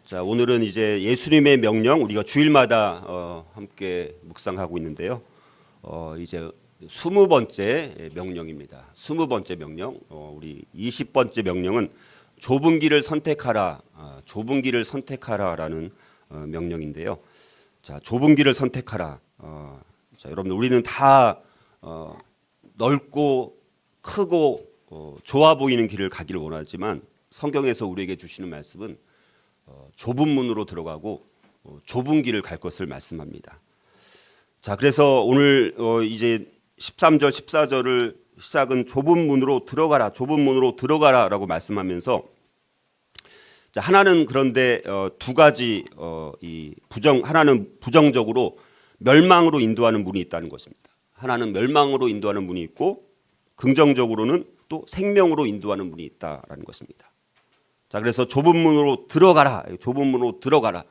자, 오늘은 이제 예수님의 명령 우리가 주일마다 함께 묵상하고 있는데요. 이제 20번째 명령입니다. 20번째 명령. 우리 20번째 명령은 좁은 길을 선택하라. 좁은 길을 선택하라라는 명령인데요. 자, 좁은 길을 선택하라. 자, 여러분 우리는 다 넓고 크고 좋아 보이는 길을 가기를 원하지만 성경에서 우리에게 주시는 말씀은 좁은 문으로 들어가고 좁은 길을 갈 것을 말씀합니다. 자, 그래서 오늘 이제 13절, 14절을 시작은 좁은 문으로 들어가라, 좁은 문으로 들어가라라고 말씀하면서 자, 하나는 그런데 두 가지 하나는 부정적으로 멸망으로 인도하는 문이 있다는 것입니다. 하나는 멸망으로 인도하는 문이 있고 긍정적으로는 또 생명으로 인도하는 문이 있다라는 것입니다. 자, 그래서 좁은 문으로 들어가라. 좁은 문으로 들어가라.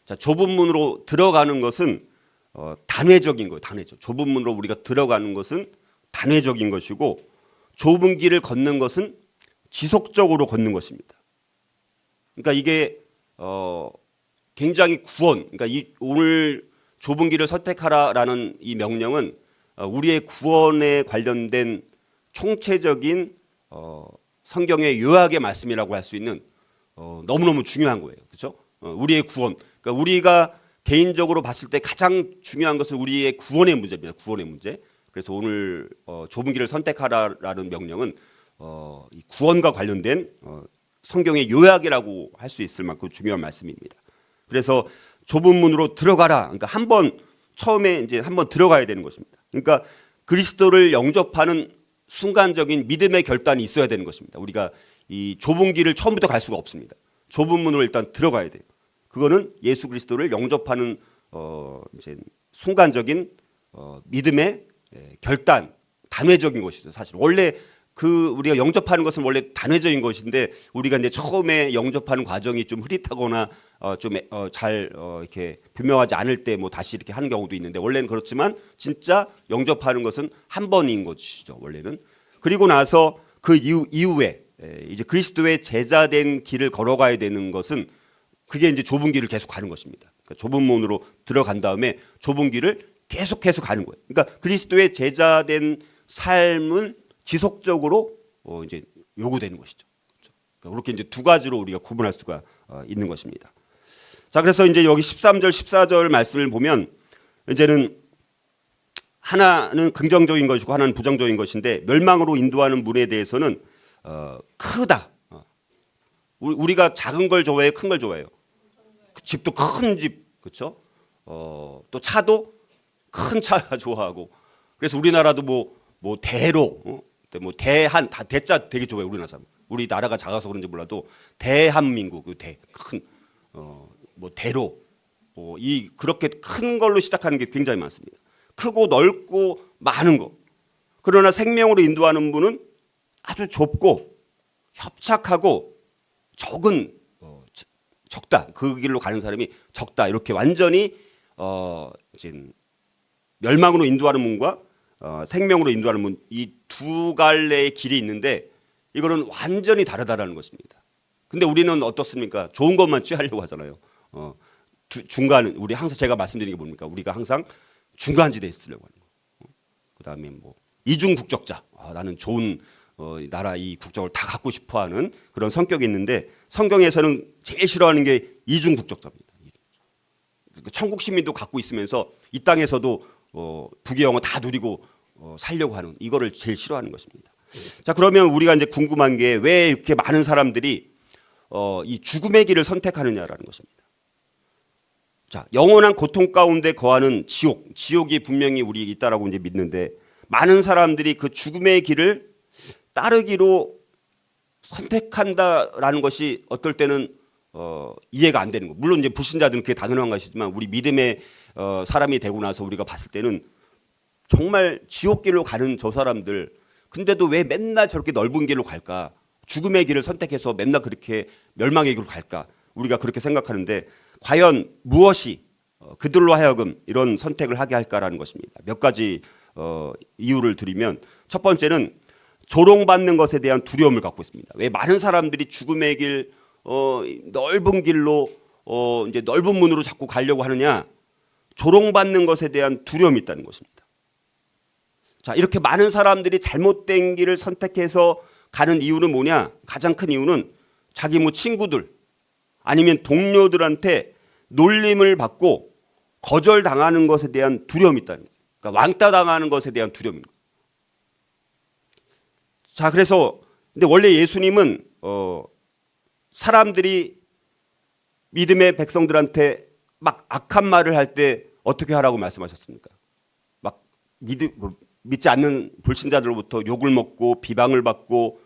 자, 좁은 문으로 들어가는 것은 단회적인 거예요. 단회적. 좁은 문으로 우리가 들어가는 것은 단회적인 것이고 좁은 길을 걷는 것은 지속적으로 걷는 것입니다. 그러니까 이게 굉장히 구원. 그러니까 오늘 좁은 길을 선택하라라는 이 명령은 우리의 구원에 관련된 총체적인 성경의 요약의 말씀이라고 할 수 있는 너무너무 중요한 거예요. 그렇죠? 우리의 구원. 그러니까 우리가 개인적으로 봤을 때 가장 중요한 것은 우리의 구원의 문제입니다. 구원의 문제. 그래서 오늘 좁은 길을 선택하라라는 명령은 이 구원과 관련된 성경의 요약이라고 할 수 있을 만큼 중요한 말씀입니다. 그래서 좁은 문으로 들어가라. 그러니까 처음에 이제 한번 들어가야 되는 것입니다. 그러니까 그리스도를 영접하는 순간적인 믿음의 결단이 있어야 되는 것입니다. 우리가 이 좁은 길을 처음부터 갈 수가 없습니다. 좁은 문으로 일단 들어가야 돼요. 그거는 예수 그리스도를 영접하는 이제 순간적인 믿음의 결단, 단회적인 것이죠. 사실 원래 우리가 영접하는 것은 원래 단회적인 것인데 우리가 이제 처음에 영접하는 과정이 좀 흐릿하거나 좀 잘 이렇게 분명하지 않을 때 뭐 다시 이렇게 하는 경우도 있는데 원래는 그렇지만 진짜 영접하는 것은 한 번인 것이죠. 원래는. 그리고 나서 그 이후에 이제 그리스도의 제자된 길을 걸어가야 되는 것은 그게 이제 좁은 길을 계속 가는 것입니다. 그러니까 좁은 문으로 들어간 다음에 좁은 길을 계속해서 가는 거예요. 그러니까 그리스도의 제자된 삶은 지속적으로 이제 요구되는 것이죠. 그렇죠? 그러니까 그렇게 이제 두 가지로 우리가 구분할 수가 있는 것입니다. 자, 그래서 이제 여기 13절, 14절 말씀을 보면 이제는 하나는 긍정적인 것이고 하나는 부정적인 것인데 멸망으로 인도하는 문에 대해서는 크다. 우리가 작은 걸 좋아해요, 큰 걸 좋아해요. 집도 큰 집, 그렇죠? 또 차도 큰 차 좋아하고. 그래서 우리나라도 뭐 대로, 뭐 대한 다 대자 되게 좋아해요. 우리나라 사람. 우리 나라가 작아서 그런지 몰라도 대한민국 큰 뭐 대로 그렇게 큰 걸로 시작하는 게 굉장히 많습니다. 크고 넓고 많은 거. 그러나 생명으로 인도하는 분은 아주 좁고 협착하고 적다. 그 길로 가는 사람이 적다. 이렇게 완전히 이제 멸망으로 인도하는 문과 생명으로 인도하는 문, 이 두 갈래의 길이 있는데 이거는 완전히 다르다라는 것입니다. 근데 우리는 어떻습니까? 좋은 것만 취하려고 하잖아요. 중간, 우리 항상 제가 말씀드리는 게 뭡니까? 우리가 항상 중간지대에 있으려고 하는 거. 그다음에 뭐 이중 국적자. 나는 좋은 나라 이 국적을 다 갖고 싶어하는 그런 성격이 있는데 성경에서는 제일 싫어하는 게 이중 국적자입니다. 천국 시민도 갖고 있으면서 이 땅에서도 부귀영화 다 누리고 살려고 하는 이거를 제일 싫어하는 것입니다. 자, 그러면 우리가 이제 궁금한 게 왜 이렇게 많은 사람들이 이 죽음의 길을 선택하느냐라는 것입니다. 자, 영원한 고통 가운데 거하는 지옥이 분명히 우리에 있다라고 이제 믿는데 많은 사람들이 그 죽음의 길을 따르기로 선택한다라는 것이 어떨 때는 이해가 안 되는 거. 물론 이제 불신자들은 그게 당연한 것이지만 우리 믿음의 사람이 되고 나서 우리가 봤을 때는 정말 지옥길로 가는 저 사람들 근데도 왜 맨날 저렇게 넓은 길로 갈까? 죽음의 길을 선택해서 맨날 그렇게 멸망의 길로 갈까? 우리가 그렇게 생각하는데 과연 무엇이 그들로 하여금 이런 선택을 하게 할까라는 것입니다. 몇 가지 이유를 드리면 첫 번째는 조롱받는 것에 대한 두려움을 갖고 있습니다. 왜 많은 사람들이 죽음의 길, 넓은 길로 이제 넓은 문으로 자꾸 가려고 하느냐? 조롱받는 것에 대한 두려움이 있다는 것입니다. 자, 이렇게 많은 사람들이 잘못된 길을 선택해서 가는 이유는 뭐냐? 가장 큰 이유는 자기 뭐 친구들 아니면 동료들한테 놀림을 받고 거절당하는 것에 대한 두려움이 있다는 거예요. 그러니까 왕따 당하는 것에 대한 두려움인 거예요. 자, 그래서 근데 원래 예수님은 사람들이 믿음의 백성들한테 막 악한 말을 할 때 어떻게 하라고 말씀하셨습니까? 막 믿지 않는 불신자들로부터 욕을 먹고 비방을 받고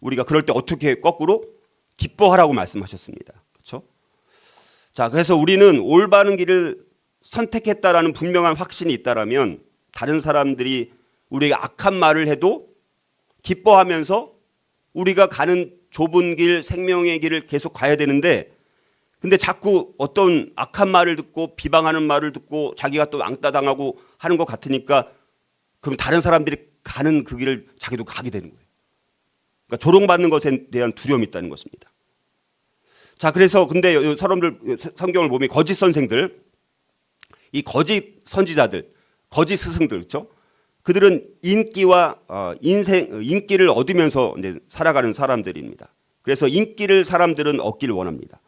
우리가 그럴 때 어떻게 거꾸로 기뻐하라고 말씀하셨습니다. 그렇죠? 자, 그래서 우리는 올바른 길을 선택했다라는 분명한 확신이 있다라면 다른 사람들이 우리에게 악한 말을 해도 기뻐하면서 우리가 가는 좁은 길, 생명의 길을 계속 가야 되는데, 근데 자꾸 어떤 악한 말을 듣고 비방하는 말을 듣고 자기가 또 왕따 당하고 하는 것 같으니까 그럼 다른 사람들이 가는 그 길을 자기도 가게 되는 거예요. 그러니까 조롱받는 것에 대한 두려움이 있다는 것입니다. 자, 그래서 근데 사람들 성경을 보면 거짓 선생들, 이 거짓 선지자들, 거짓 스승들, 그렇죠? 그들은 인기와 인기를 얻으면서 이제 살아가는 사람들입니다. 그래서 인기를 사람들은 얻기를 원합니다.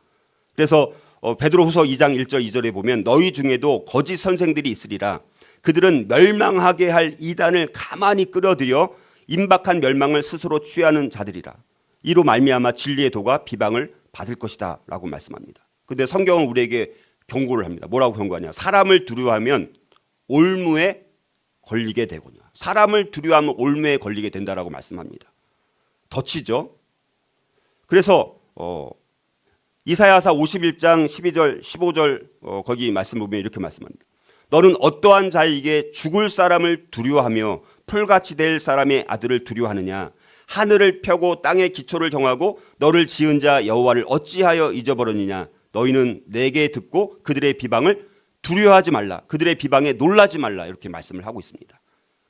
그래서 베드로후서 2장 1절 2절에 보면 너희 중에도 거짓 선생들이 있으리라. 그들은 멸망하게 할 이단을 가만히 끌어들여 임박한 멸망을 스스로 취하는 자들이라. 이로 말미암아 진리의 도가 비방을 받을 것이다 라고 말씀합니다. 그런데 성경은 우리에게 경고를 합니다. 뭐라고 경고하냐? 사람을 두려워하면 올무에 걸리게 되군요. 사람을 두려워하면 올무에 걸리게 된다라고 말씀합니다. 덧치죠. 그래서 이사야서 51장 12절 15절 거기 말씀 보면 이렇게 말씀합니다. 너는 어떠한 자에게 죽을 사람을 두려워하며 풀같이 될 사람의 아들을 두려워하느냐? 하늘을 펴고 땅의 기초를 정하고 너를 지은 자 여호와를 어찌하여 잊어버렸느냐? 너희는 내게 듣고 그들의 비방을 두려워하지 말라. 그들의 비방에 놀라지 말라. 이렇게 말씀을 하고 있습니다.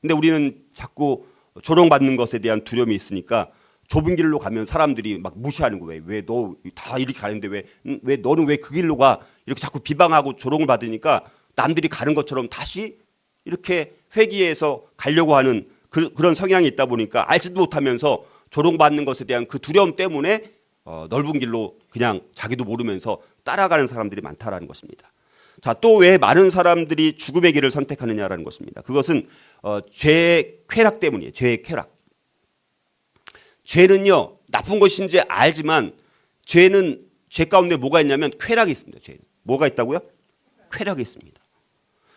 근데 우리는 자꾸 조롱받는 것에 대한 두려움이 있으니까 좁은 길로 가면 사람들이 막 무시하는 거예요. 왜 너 다 이렇게 가는데 왜 너는 왜 그 길로 가? 이렇게 자꾸 비방하고 조롱을 받으니까 남들이 가는 것처럼 다시 이렇게 회귀해서 가려고 하는 그런 성향이 있다 보니까 알지도 못하면서 조롱받는 것에 대한 그 두려움 때문에 넓은 길로 그냥 자기도 모르면서 따라가는 사람들이 많다라는 것입니다. 자, 또 왜 많은 사람들이 죽음의 길을 선택하느냐라는 것입니다. 그것은 죄의 쾌락 때문이에요. 죄의 쾌락. 죄는요, 나쁜 것인지 알지만 죄는 죄 가운데 뭐가 있냐면 쾌락이 있습니다. 죄는 뭐가 있다고요? 쾌락이 있습니다.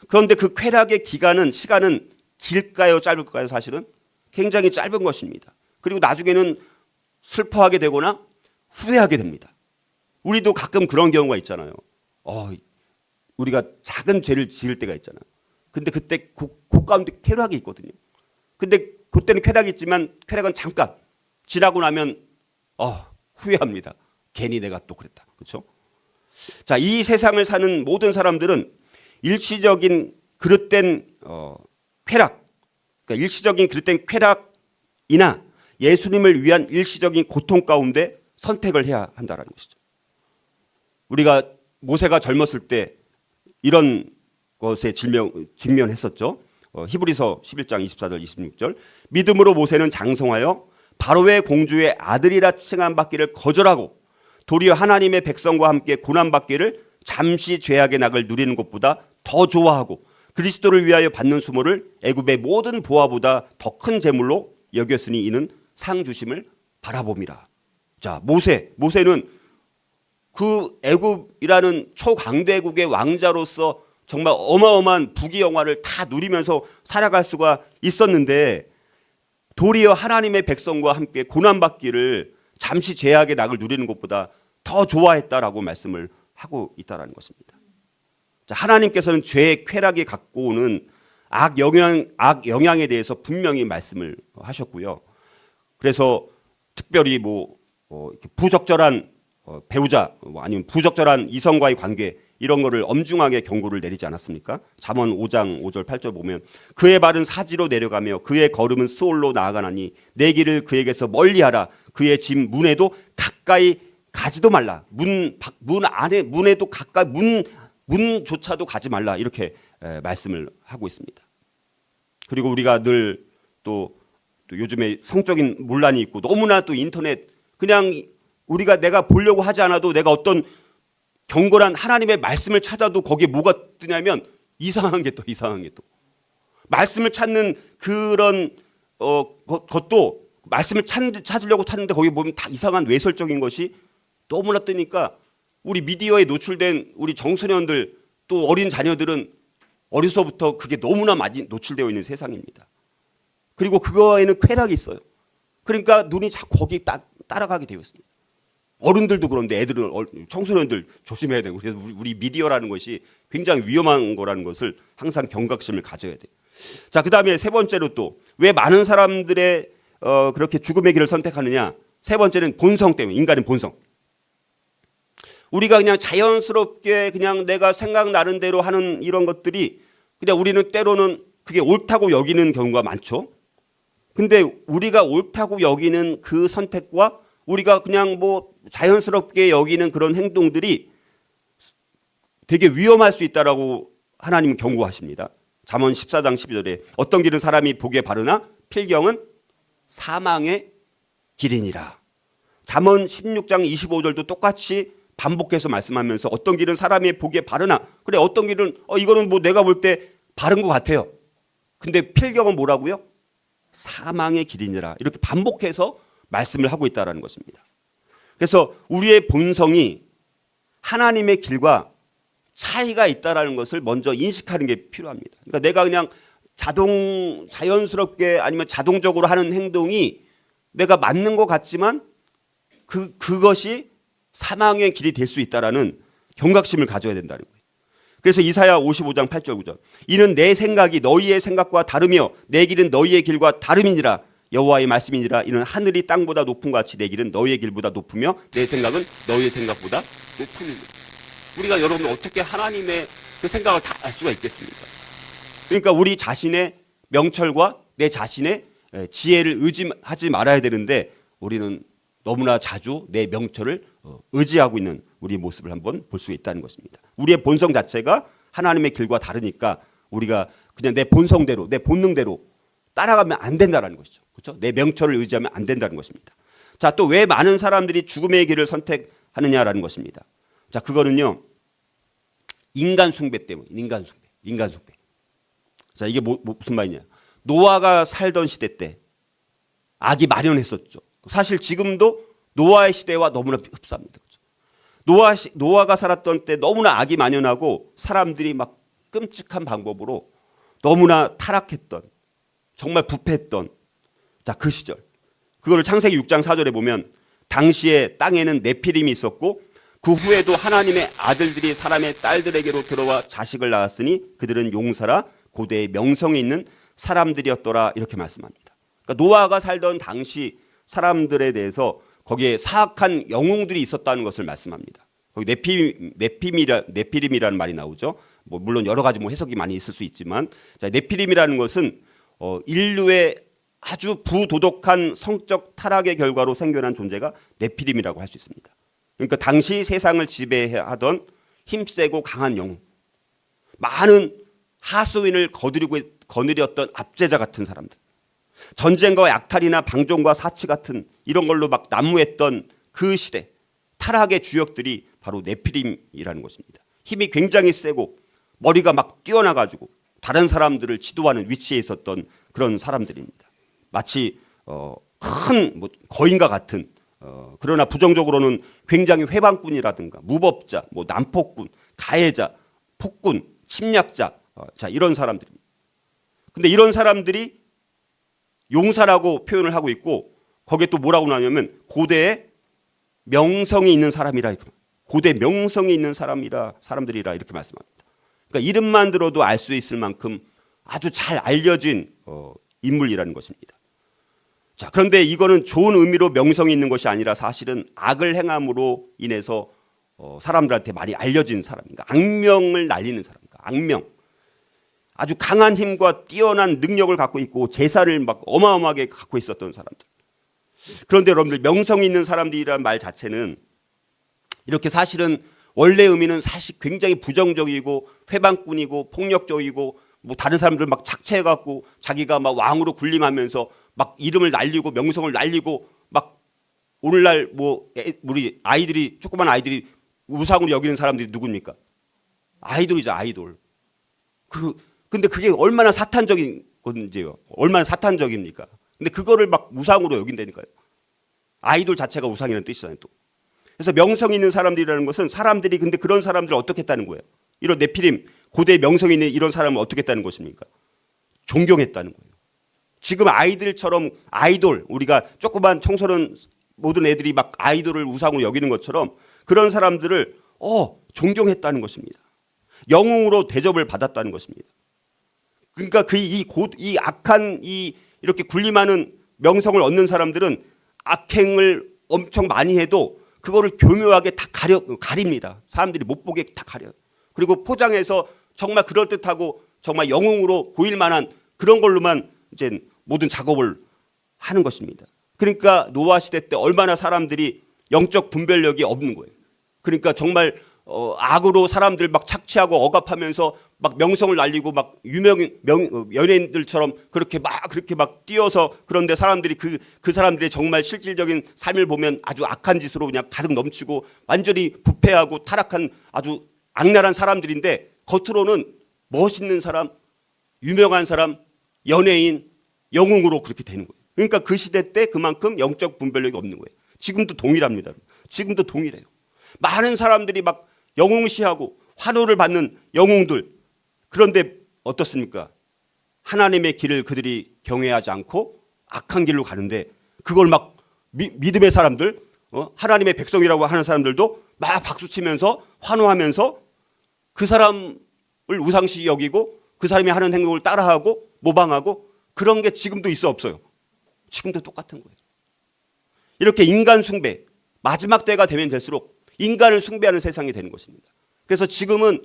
그런데 그 쾌락의 시간은 길까요, 짧을까요? 사실은 굉장히 짧은 것입니다. 그리고 나중에는 슬퍼하게 되거나 후회하게 됩니다. 우리도 가끔 그런 경우가 있잖아요. 우리가 작은 죄를 지을 때가 있잖아요. 근데 그때 그 가운데 쾌락이 있거든요. 근데 그때는 쾌락이 있지만 쾌락은 잠깐 지나고 나면 후회합니다. 괜히 내가 또 그랬다. 그렇죠? 자, 이 세상을 사는 모든 사람들은 일시적인 그릇된 쾌락, 그러니까 일시적인 그릇된 쾌락이나 예수님을 위한 일시적인 고통 가운데 선택을 해야 한다는 것이죠. 우리가 모세가 젊었을 때 이런 것에 직면했었죠. 히브리서 11장 24절 26절 믿음으로 모세는 장성하여 바로의 공주의 아들이라 칭함받기를 거절하고 도리어 하나님의 백성과 함께 고난받기를 잠시 죄악의 낙을 누리는 것보다 더 좋아하고 그리스도를 위하여 받는 수모를 애굽의 모든 보화보다 더 큰 재물로 여겼으니 이는 상 주심을 바라봅니다. 자, 모세는 그 애굽이라는 초강대국의 왕자로서 정말 어마어마한 부귀영화를 다 누리면서 살아갈 수가 있었는데 도리어 하나님의 백성과 함께 고난받기를 잠시 죄악의 낙을 누리는 것보다 더 좋아했다라고 말씀을 하고 있다는 것입니다. 자, 하나님께서는 죄의 쾌락이 갖고 오는 악 영향에 대해서 분명히 말씀을 하셨고요. 그래서 특별히 부적절한 배우자 아니면 부적절한 이성과의 관계 이런 거를 엄중하게 경고를 내리지 않았습니까? 잠언 5장 5절 8절 보면 그의 발은 사지로 내려가며 그의 걸음은 수올로 나아가나니 내 길을 그에게서 멀리하라. 그의 집 문에도 가까이 가지도 말라. 문 안에 문에도 가까이 문조차도 가지 말라. 이렇게 말씀을 하고 있습니다. 그리고 우리가 늘 또 요즘에 성적인 논란이 있고 너무나 또 인터넷 그냥 내가 보려고 하지 않아도 내가 어떤 경건한 하나님의 말씀을 찾아도 거기에 뭐가 뜨냐면 이상한 게 이상한 게 말씀을 찾는 그런 것도 말씀을 찾으려고 찾는데 거기 보면 다 이상한 외설적인 것이 너무나 뜨니까 우리 미디어에 노출된 우리 청소년들 또 어린 자녀들은 어려서부터 그게 너무나 많이 노출되어 있는 세상입니다. 그리고 그거에는 쾌락이 있어요. 그러니까 눈이 자꾸 거기 따라가게 되어 있습니다. 어른들도 그런데 애들은 청소년들 조심해야 되고 그래서 우리 미디어라는 것이 굉장히 위험한 거라는 것을 항상 경각심을 가져야 돼요. 자, 그다음에 세 번째로 또 왜 많은 사람들의 그렇게 죽음의 길을 선택하느냐? 세 번째는 본성 때문에 인간의 본성. 우리가 그냥 자연스럽게 그냥 내가 생각나는 대로 하는 이런 것들이 그냥 우리는 때로는 그게 옳다고 여기는 경우가 많죠. 근데 우리가 옳다고 여기는 그 선택과 우리가 그냥 뭐 자연스럽게 여기는 그런 행동들이 되게 위험할 수 있다라고 하나님은 경고하십니다. 잠언 14장 12절에 어떤 길은 사람이 보기에 바르나 필경은 사망의 길이니라. 잠언 16장 25절도 똑같이 반복해서 말씀하면서 어떤 길은 사람이 보기에 바르나 그래 어떤 길은 이거는 뭐 내가 볼 때 바른 것 같아요. 근데 필경은 뭐라고요? 사망의 길이니라. 이렇게 반복해서 말씀을 하고 있다는 것입니다. 그래서 우리의 본성이 하나님의 길과 차이가 있다는 것을 먼저 인식하는 게 필요합니다. 그러니까 내가 그냥 자연스럽게 아니면 자동적으로 하는 행동이 내가 맞는 것 같지만 그것이 사망의 길이 될 수 있다는 경각심을 가져야 된다는 거예요. 그래서 이사야 55장 8절 9절 이는 내 생각이 너희의 생각과 다르며 내 길은 너희의 길과 다름이니라. 여호와의 말씀이니라. 이는 하늘이 땅보다 높은 것 같이 내 길은 너희의 길보다 높으며 내 생각은 너희의 생각보다 높으니. 우리가 여러분 어떻게 하나님의 그 생각을 다 알 수가 있겠습니까? 그러니까 우리 자신의 명철과 내 자신의 지혜를 의지하지 말아야 되는데 우리는 너무나 자주 내 명철을 의지하고 있는 우리의 모습을 한번 볼 수 있다는 것입니다. 우리의 본성 자체가 하나님의 길과 다르니까 우리가 그냥 내 본성대로 내 본능대로 따라가면 안 된다는 것이죠. 그렇죠? 내 명철을 의지하면 안 된다는 것입니다. 자, 또 왜 많은 사람들이 죽음의 길을 선택하느냐라는 것입니다. 자, 그거는요. 인간 숭배 때문에 인간 숭배. 자, 이게 무슨 말이냐? 노아가 살던 시대 때 악이 만연했었죠. 사실 지금도 노아의 시대와 너무나 흡사합니다. 그렇죠? 노아가 살았던 때 너무나 악이 만연하고 사람들이 막 끔찍한 방법으로 너무나 타락했던 정말 부패했던 자, 그 시절. 그거를 창세기 6장 4절에 보면 당시에 땅에는 네피림이 있었고 그 후에도 하나님의 아들들이 사람의 딸들에게로 들어와 자식을 낳았으니 그들은 용사라 고대의 명성이 있는 사람들이었더라. 이렇게 말씀합니다. 그러니까 노아가 살던 당시 사람들에 대해서 거기에 사악한 영웅들이 있었다는 것을 말씀합니다. 거기 네피림이라는 말이 나오죠. 뭐 물론 여러 가지 해석이 많이 있을 수 있지만 자, 네피림이라는 것은 인류의 아주 부도덕한 성적 타락의 결과로 생겨난 존재가 네피림이라고 할 수 있습니다. 그러니까 당시 세상을 지배하던 힘세고 강한 영웅, 많은 하수인을 거느렸던 압제자 같은 사람들, 전쟁과 약탈이나 방종과 사치 같은 이런 걸로 막 난무했던 그 시대 타락의 주역들이 바로 네피림이라는 것입니다. 힘이 굉장히 세고 머리가 막 뛰어나가지고 다른 사람들을 지도하는 위치에 있었던 그런 사람들입니다. 마치 큰 거인과 같은 그러나 부정적으로는 굉장히 회방꾼이라든가 무법자, 난폭군, 가해자, 폭군, 침략자 자 이런 사람들입니다. 근데 이런 사람들이 용사라고 표현을 하고 있고 거기에 또 뭐라고 나오냐면 고대에 명성이 있는 사람이라 고대 명성이 있는 사람들이라 이렇게 말씀합니다. 그러니까 이름만 들어도 알 수 있을 만큼 아주 잘 알려진 인물이라는 것입니다. 자, 그런데 이거는 좋은 의미로 명성이 있는 것이 아니라 사실은 악을 행함으로 인해서 사람들한테 많이 알려진 사람인가, 악명을 날리는 사람인가, 악명. 아주 강한 힘과 뛰어난 능력을 갖고 있고 재산을 막 어마어마하게 갖고 있었던 사람들. 그런데 여러분들 명성이 있는 사람들이란 말 자체는 이렇게 사실은 원래 의미는 사실 굉장히 부정적이고 회방꾼이고 폭력적이고 뭐 다른 사람들 막 착취해갖고 자기가 막 왕으로 군림하면서 막 이름을 날리고 명성을 날리고 막 오늘날 뭐 우리 아이들이 조그만 아이들이 우상으로 여기는 사람들이 누굽니까? 아이돌이죠, 아이돌. 근데 그게 얼마나 사탄적인 건지요. 얼마나 사탄적입니까? 근데 그거를 막 우상으로 여긴다니까요. 아이돌 자체가 우상이라는 뜻이잖아요, 또. 그래서 명성 있는 사람들이라는 것은 사람들이 근데 그런 사람들을 어떻게 했다는 거예요? 이런 네피림, 고대 명성 있는 이런 사람을 어떻게 했다는 것입니까? 존경했다는 거예요. 지금 아이들처럼 아이돌, 우리가 조그만 청소년 모든 애들이 막 아이돌을 우상으로 여기는 것처럼 그런 사람들을 존경했다는 것입니다. 영웅으로 대접을 받았다는 것입니다. 그러니까 이 악한 이렇게 군림하는 명성을 얻는 사람들은 악행을 엄청 많이 해도 그거를 교묘하게 다 가립니다. 사람들이 못 보게 다 가려요. 그리고 포장해서 정말 그럴듯하고 정말 영웅으로 보일 만한 그런 걸로만 이제 모든 작업을 하는 것입니다. 그러니까 노아 시대 때 얼마나 사람들이 영적 분별력이 없는 거예요. 그러니까 정말 악으로 사람들 막 착취하고 억압하면서 막 명성을 날리고 막 연예인들처럼 그렇게 막 뛰어서 그런데 사람들이 그 사람들의 정말 실질적인 삶을 보면 아주 악한 짓으로 그냥 가득 넘치고 완전히 부패하고 타락한 아주 악랄한 사람들인데 겉으로는 멋있는 사람, 유명한 사람, 연예인, 영웅으로 그렇게 되는 거예요. 그러니까 그 시대 때 그만큼 영적 분별력이 없는 거예요. 지금도 동일합니다. 지금도 동일해요. 많은 사람들이 막 영웅시하고 환호를 받는 영웅들. 그런데 어떻습니까? 하나님의 길을 그들이 경외하지 않고 악한 길로 가는데 그걸 막 믿음의 사람들, 하나님의 백성이라고 하는 사람들도 막 박수치면서 환호하면서 그 사람을 우상시 여기고 그 사람이 하는 행동을 따라하고 모방하고 그런 게 지금도 있어 없어요? 지금도 똑같은 거예요. 이렇게 인간 숭배, 마지막 때가 되면 될수록 인간을 숭배하는 세상이 되는 것입니다. 그래서 지금은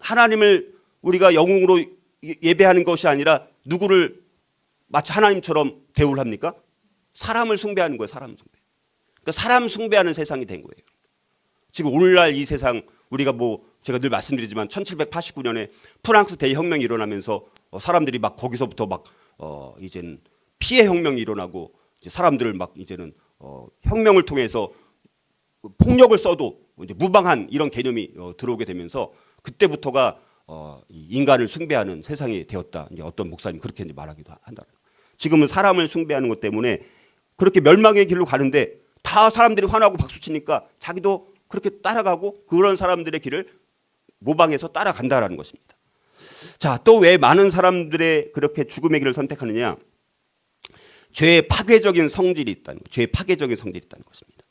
하나님을 우리가 영웅으로 예배하는 것이 아니라 누구를 마치 하나님처럼 대우를 합니까? 사람을 숭배하는 거예요. 사람 숭배. 그러니까 사람 숭배하는 세상이 된 거예요. 지금 오늘날 이 세상 우리가 제가 늘 말씀드리지만 1789년에 프랑스 대혁명이 일어나면서 사람들이 막 거기서부터 막 이제는 피해 혁명이 일어나고 이제 사람들을 막 이제는 혁명을 통해서 폭력을 써도 이제 무방한 이런 개념이 들어오게 되면서 그때부터가 인간을 숭배하는 세상이 되었다. 이제 어떤 목사님 그렇게 말하기도 한다. 지금은 사람을 숭배하는 것 때문에 그렇게 멸망의 길로 가는데 다 사람들이 환호하고 박수치니까 자기도 그렇게 따라가고 그런 사람들의 길을 모방해서 따라간다라는 것입니다. 자, 또 왜 많은 사람들의 그렇게 죽음의 길을 선택하느냐? 죄의 파괴적인 성질이 있다는 거예요. 죄의 파괴적인 성질이 있다는 것입니다.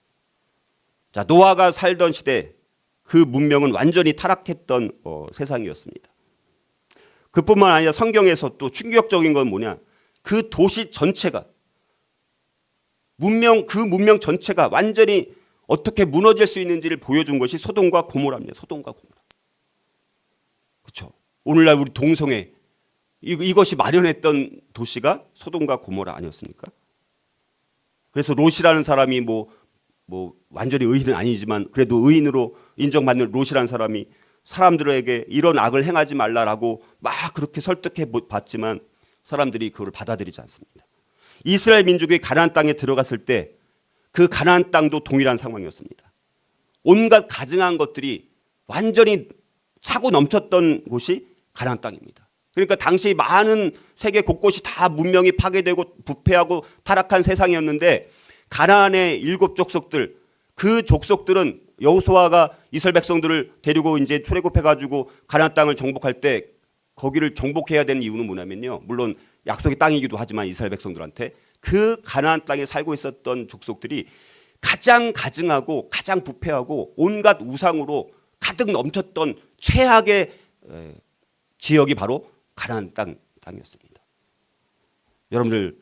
자, 노아가 살던 시대 그 문명은 완전히 타락했던 세상이었습니다. 그뿐만 아니라 성경에서 또 충격적인 건 뭐냐? 그 도시 전체가 그 문명 전체가 완전히 어떻게 무너질 수 있는지를 보여준 것이 소돔과 고모라입니다. 소돔과 고모라. 그렇죠? 오늘날 우리 동성애 이것이 마련했던 도시가 소돔과 고모라 아니었습니까? 그래서 롯이라는 사람이 완전히 의인은 아니지만 그래도 의인으로 인정받는 롯이라는 사람이 사람들에게 이런 악을 행하지 말라라고 막 그렇게 설득해 봤지만 사람들이 그걸 받아들이지 않습니다. 이스라엘 민족이 가나안 땅에 들어갔을 때 그 가나안 땅도 동일한 상황이었습니다. 온갖 가증한 것들이 완전히 차고 넘쳤던 곳이 가나안 땅입니다. 그러니까 당시 많은 세계 곳곳이 다 문명이 파괴되고 부패하고 타락한 세상이었는데 가나안의 7 족속들, 그 족속들은 여호수아가 이스라엘 백성들을 데리고 이제 출애굽해가지고 가나안 땅을 정복할 때 거기를 정복해야 되는 이유는 뭐냐면요. 물론 약속의 땅이기도 하지만 이스라엘 백성들한테 그 가나안 땅에 살고 있었던 족속들이 가장 가증하고 가장 부패하고 온갖 우상으로 가득 넘쳤던 최악의 지역이 바로 가나안 땅이었습니다. 여러분들,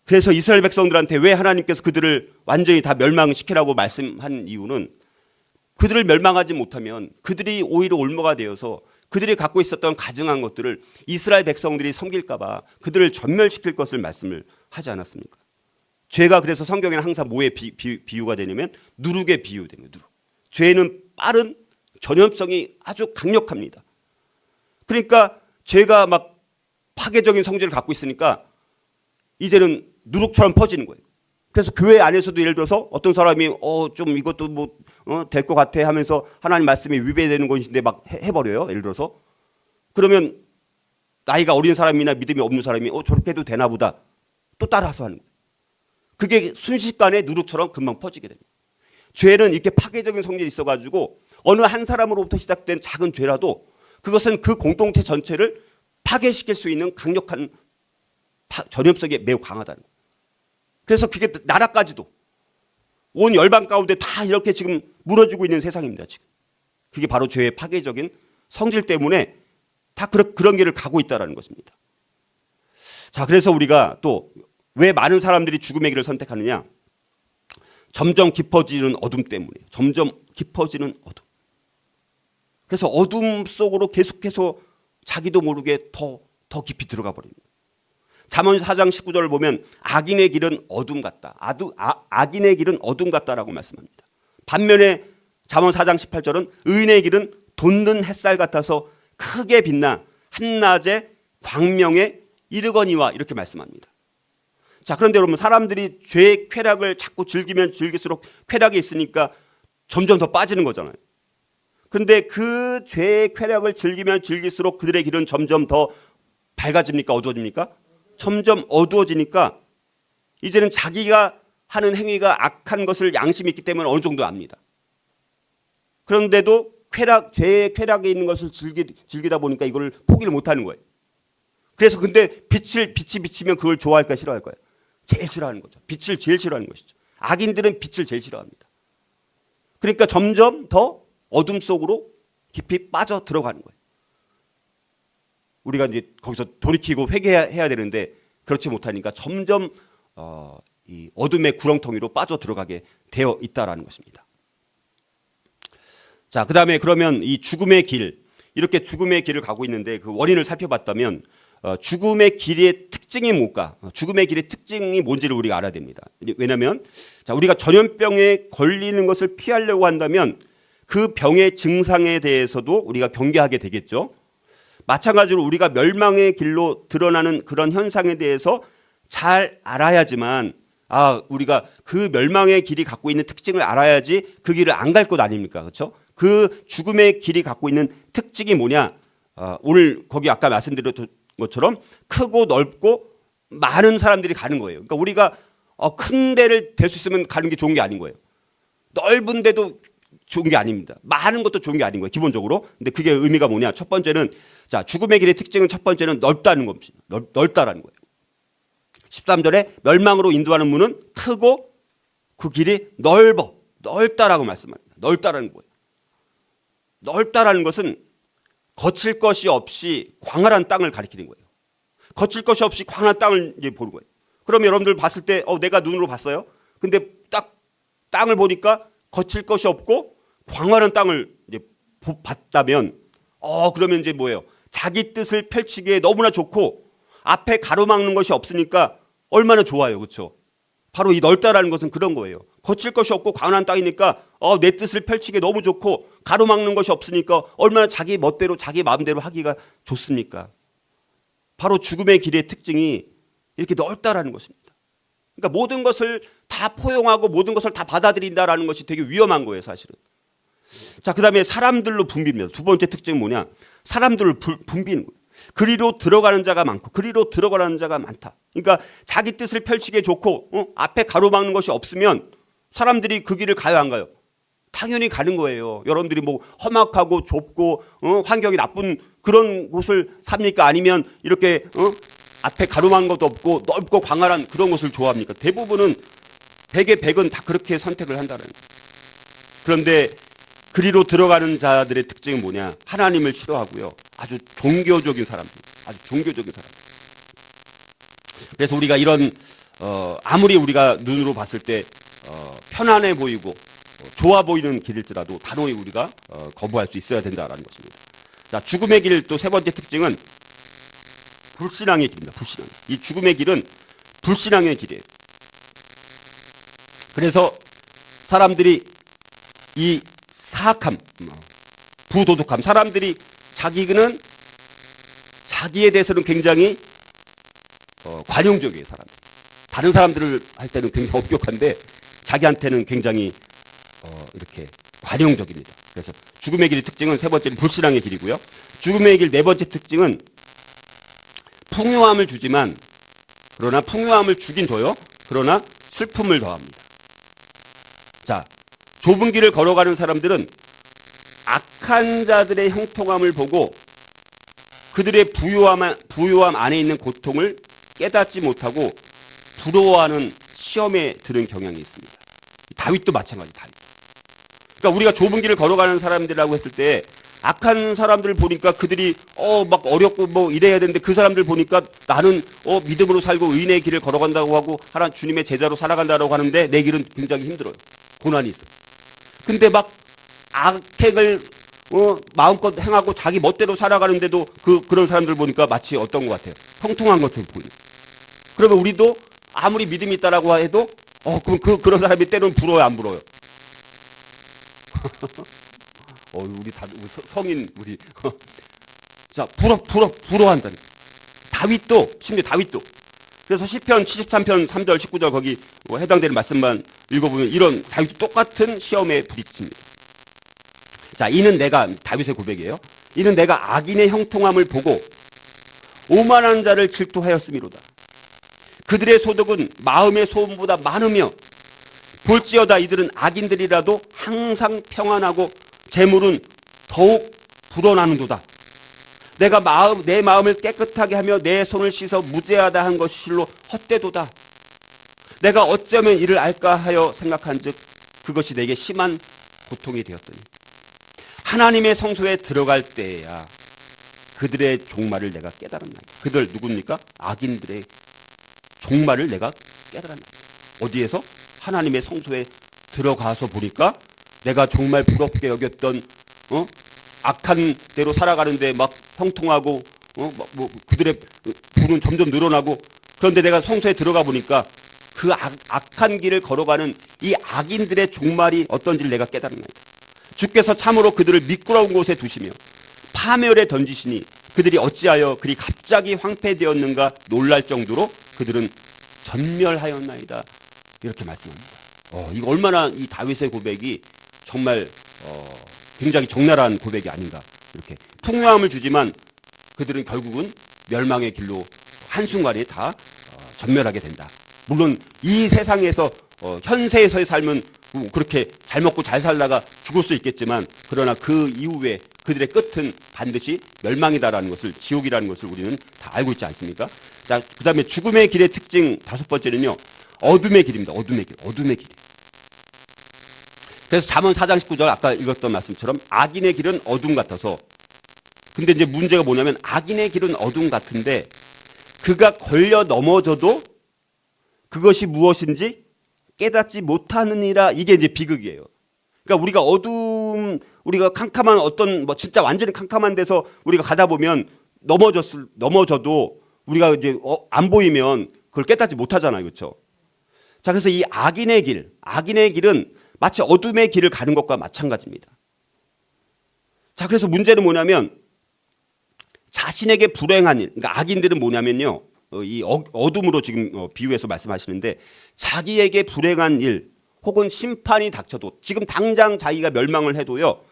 그래서 이스라엘 백성들한테 왜 하나님께서 그들을 완전히 다 멸망시키라고 말씀한 이유는 그들을 멸망하지 못하면 그들이 오히려 올무가 되어서 그들이 갖고 있었던 가증한 것들을 이스라엘 백성들이 섬길까 봐 그들을 전멸시킬 것을 말씀을 하지 않았습니까? 죄가 그래서 성경에는 항상 뭐에 비유가 되냐면 누룩에 비유되는 거예요. 누룩. 죄는 빠른 전염성이 아주 강력합니다. 그러니까 죄가 막 파괴적인 성질을 갖고 있으니까 이제는 누룩처럼 퍼지는 거예요. 그래서 교회 안에서도 예를 들어서 어떤 사람이 좀 이것도 뭐 될 것 같아 하면서 하나님 말씀에 위배되는 것인데 막 해버려요. 예를 들어서 그러면 나이가 어린 사람이나 믿음이 없는 사람이 저렇게 해도 되나 보다 또 따라서 하는 거예요. 그게 순식간에 누룩처럼 금방 퍼지게 됩니다. 죄는 이렇게 파괴적인 성질이 있어가지고 어느 한 사람으로부터 시작된 작은 죄라도 그것은 그 공동체 전체를 파괴시킬 수 있는 강력한 전염성이 매우 강하다는 거예요. 그래서 그게 나라까지도 온 열방 가운데 다 이렇게 지금 무너지고 있는 세상입니다. 지금 그게 바로 죄의 파괴적인 성질 때문에 다 그런 길을 가고 있다는 것입니다. 자, 그래서 우리가 또 왜 많은 사람들이 죽음의 길을 선택하느냐? 점점 깊어지는 어둠 때문에. 점점 깊어지는 어둠. 그래서 어둠 속으로 계속해서 자기도 모르게 더 깊이 들어가 버립니다. 잠언 4장 19절을 보면 악인의 길은 어둠 같다. 악인의 길은 어둠 같다라고 말씀합니다. 반면에 잠언 4장 18절은 의인의 길은 돋는 햇살 같아서 크게 빛나 한낮에 광명에 이르거니와 이렇게 말씀합니다. 자, 그런데 여러분 사람들이 죄의 쾌락을 자꾸 즐기면 즐길수록 쾌락이 있으니까 점점 더 빠지는 거잖아요. 그런데 그 죄의 쾌락을 즐기면 즐길수록 그들의 길은 점점 더 밝아집니까? 어두워집니까? 점점 어두워지니까 이제는 자기가 하는 행위가 악한 것을 양심이 있기 때문에 어느 정도 압니다. 그런데도 죄의 쾌락에 있는 것을 즐기다 보니까 이걸 포기를 못하는 거예요. 그래서 근데 빛이 비치면 그걸 좋아할까 싫어할까요? 제일 싫어하는 거죠. 빛을 제일 싫어하는 것이죠. 악인들은 빛을 제일 싫어합니다. 그러니까 점점 더 어둠 속으로 깊이 빠져 들어가는 거예요. 우리가 이제 거기서 돌이키고 회개해야 되는데 그렇지 못하니까 점점 이 어둠의 구렁텅이로 빠져 들어가게 되어 있다라는 것입니다. 자, 그다음에 그러면 이 죽음의 길, 이렇게 죽음의 길을 가고 있는데 그 원인을 살펴봤다면 죽음의 길의 특징이 뭘까? 죽음의 길의 특징이 뭔지를 우리가 알아야 됩니다. 왜냐하면 자, 우리가 전염병에 걸리는 것을 피하려고 한다면 그 병의 증상에 대해서도 우리가 경계하게 되겠죠. 마찬가지로 우리가 멸망의 길로 드러나는 그런 현상에 대해서 잘 알아야지만 우리가 그 멸망의 길이 갖고 있는 특징을 알아야지 그 길을 안 갈 것 아닙니까? 그렇죠? 그 죽음의 길이 갖고 있는 특징이 뭐냐? 오늘 거기 아까 말씀드렸던 것처럼 크고 넓고 많은 사람들이 가는 거예요. 그러니까 우리가 큰 데를 될 수 있으면 가는 게 좋은 게 아닌 거예요. 넓은 데도 좋은 게 아닙니다. 많은 것도 좋은 게 아닌 거예요. 기본적으로. 근데 그게 의미가 뭐냐? 첫 번째는 자, 죽음의 길의 특징은 첫 번째는 넓다는 겁니다. 넓다라는 거예요. 13절에 멸망으로 인도하는 문은 크고 그 길이 넓다라고 말씀합니다. 넓다라는 거예요. 넓다라는 것은 거칠 것이 없이 광활한 땅을 가리키는 거예요. 거칠 것이 없이 광활한 땅을 이제 보는 거예요. 그럼 여러분들 봤을 때 내가 눈으로 봤어요. 근데 딱 땅을 보니까 거칠 것이 없고 광활한 땅을 이제 봤다면 그러면 이제 뭐예요? 자기 뜻을 펼치기에 너무나 좋고 앞에 가로막는 것이 없으니까 얼마나 좋아요. 그렇죠? 바로 이 넓다라는 것은 그런 거예요. 거칠 것이 없고 광활한 땅이니까 내 뜻을 펼치기에 너무 좋고 가로막는 것이 없으니까 얼마나 자기 멋대로 자기 마음대로 하기가 좋습니까? 바로 죽음의 길의 특징이 이렇게 넓다라는 것입니다. 그러니까 모든 것을 다 포용하고 모든 것을 다 받아들인다라는 것이 되게 위험한 거예요, 사실은. 자, 그다음에 사람들로 붐빕니다. 두 번째 특징은 뭐냐? 사람들을 붐비는 거예요. 그리로 들어가는 자가 많고 그리로 들어가는 자가 많다. 그러니까 자기 뜻을 펼치기에 좋고 앞에 가로막는 것이 없으면 사람들이 그 길을 가요, 안 가요? 당연히 가는 거예요. 여러분들이 뭐 험악하고 좁고 환경이 나쁜 그런 곳을 삽니까? 아니면 이렇게 앞에 가로막는 것도 없고 넓고 광활한 그런 곳을 좋아합니까? 대부분은 100의 100은 다 그렇게 선택을 한다는 거예요. 그런데 그리로 들어가는 자들의 특징은 뭐냐? 하나님을 싫어하고요. 아주 종교적인 사람들. 아주 종교적인 사람들. 그래서 우리가 이런 아무리 우리가 눈으로 봤을 때 편안해 보이고 좋아 보이는 길일지라도 단호히 우리가 거부할 수 있어야 된다라는 것입니다. 자, 죽음의 길 또 세 번째 특징은 불신앙의 길입니다. 불신앙. 이 죽음의 길은 불신앙의 길이에요. 그래서 사람들이 이 사악함, 부도덕함, 사람들이 자기는 자기에 대해서는 굉장히 관용적이에요. 다른 사람들을 할 때는 굉장히 엄격한데 자기한테는 굉장히 이렇게 관용적입니다. 그래서 죽음의 길의 특징은 세 번째는 불신앙의 길이고요. 죽음의 길 네 번째 특징은 풍요함을 주지만, 그러나 풍요함을 주긴 줘요. 그러나 슬픔을 더합니다. 자, 좁은 길을 걸어가는 사람들은 악한 자들의 형통함을 보고 그들의 부요함 안에 있는 고통을 깨닫지 못하고 부러워하는 시험에 드는 경향이 있습니다. 다윗도 마찬가지. 그러니까 우리가 좁은 길을 걸어가는 사람들이라고 했을 때 악한 사람들을 보니까 그들이 막 어렵고 뭐 이래야 되는데 그 사람들 보니까 나는 믿음으로 살고 의인의 길을 걸어간다고 하고 하나님 주님의 제자로 살아간다고 하는데 내 길은 굉장히 힘들어요. 고난이 있어요. 근데 막 악행을 마음껏 행하고 자기 멋대로 살아가는데도 그런 사람들 보니까 마치 어떤 것 같아요? 통통한 것처럼 보여요. 그러면 우리도 아무리 믿음이 있다라고 해도 그런 사람이 때로는 부러워요, 안 부러워요? 우리 다 성인 우리 자 부러워한다. 심지어 다윗도. 그래서 시편 73편 3절 19절 거기 해당되는 말씀만 읽어보면 이런 다윗도 똑같은 시험에 부딪힙니다. 자, 다윗의 고백이에요. 이는 내가 악인의 형통함을 보고 오만한 자를 질투하였음이로다. 그들의 소득은 마음의 소음보다 많으며 볼지어다 이들은 악인들이라도 항상 평안하고 재물은 더욱 불어나는도다. 내 마음을 깨끗하게 하며 내 손을 씻어 무죄하다 한 것이 실로 헛되도다. 내가 어쩌면 이를 알까 하여 생각한즉 그것이 내게 심한 고통이 되었더니 하나님의 성소에 들어갈 때에야 그들의 종말을 내가 깨달았나이다. 그들 누굽니까? 악인들의 종말을 내가 깨달았나이다. 어디에서? 하나님의 성소에 들어가서 보니까 내가 정말 부럽게 여겼던 악한 대로 살아가는데 막 형통하고 그들의 부는 점점 늘어나고, 그런데 내가 성소에 들어가 보니까 그 악한 길을 걸어가는 이 악인들의 종말이 어떤지를 내가 깨달았나이다. 주께서 참으로 그들을 미끄러운 곳에 두시며 파멸에 던지시니 그들이 어찌하여 그리 갑자기 황폐되었는가 놀랄 정도로 그들은 전멸하였나이다. 이렇게 말씀합니다. 이거 얼마나 이 다윗의 고백이 정말 굉장히 적나라한 고백이 아닌가. 이렇게 풍요함을 주지만 그들은 결국은 멸망의 길로 한순간에 다 전멸하게 된다. 물론 이 세상에서 현세에서의 삶은 그렇게 잘 먹고 잘 살다가 죽을 수 있겠지만, 그러나 그 이후에 그들의 끝은 반드시 멸망이다라는 것을, 지옥이라는 것을 우리는 다 알고 있지 않습니까? 자, 그 다음에 죽음의 길의 특징 다섯 번째는요, 어둠의 길입니다. 어둠의 길. 그래서 잠언 4장 19절 아까 읽었던 말씀처럼 악인의 길은 어둠 같아서, 근데 이제 문제가 뭐냐면 악인의 길은 어둠 같은데 그가 걸려 넘어져도 그것이 무엇인지 깨닫지 못하느니라. 이게 이제 비극이에요. 그러니까 우리가 캄캄한 어떤 진짜 완전히 캄캄한 데서 우리가 가다 보면 넘어져도 우리가 이제 안 보이면 그걸 깨닫지 못하잖아요. 그렇죠? 자, 그래서 이 악인의 길은 마치 어둠의 길을 가는 것과 마찬가지입니다. 자, 그래서 문제는 뭐냐면 자신에게 불행한 일, 그러니까 악인들은 뭐냐면요, 이 어둠으로 지금 비유해서 말씀하시는데 자기에게 불행한 일 혹은 심판이 닥쳐도 지금 당장 자기가 멸망을 해도요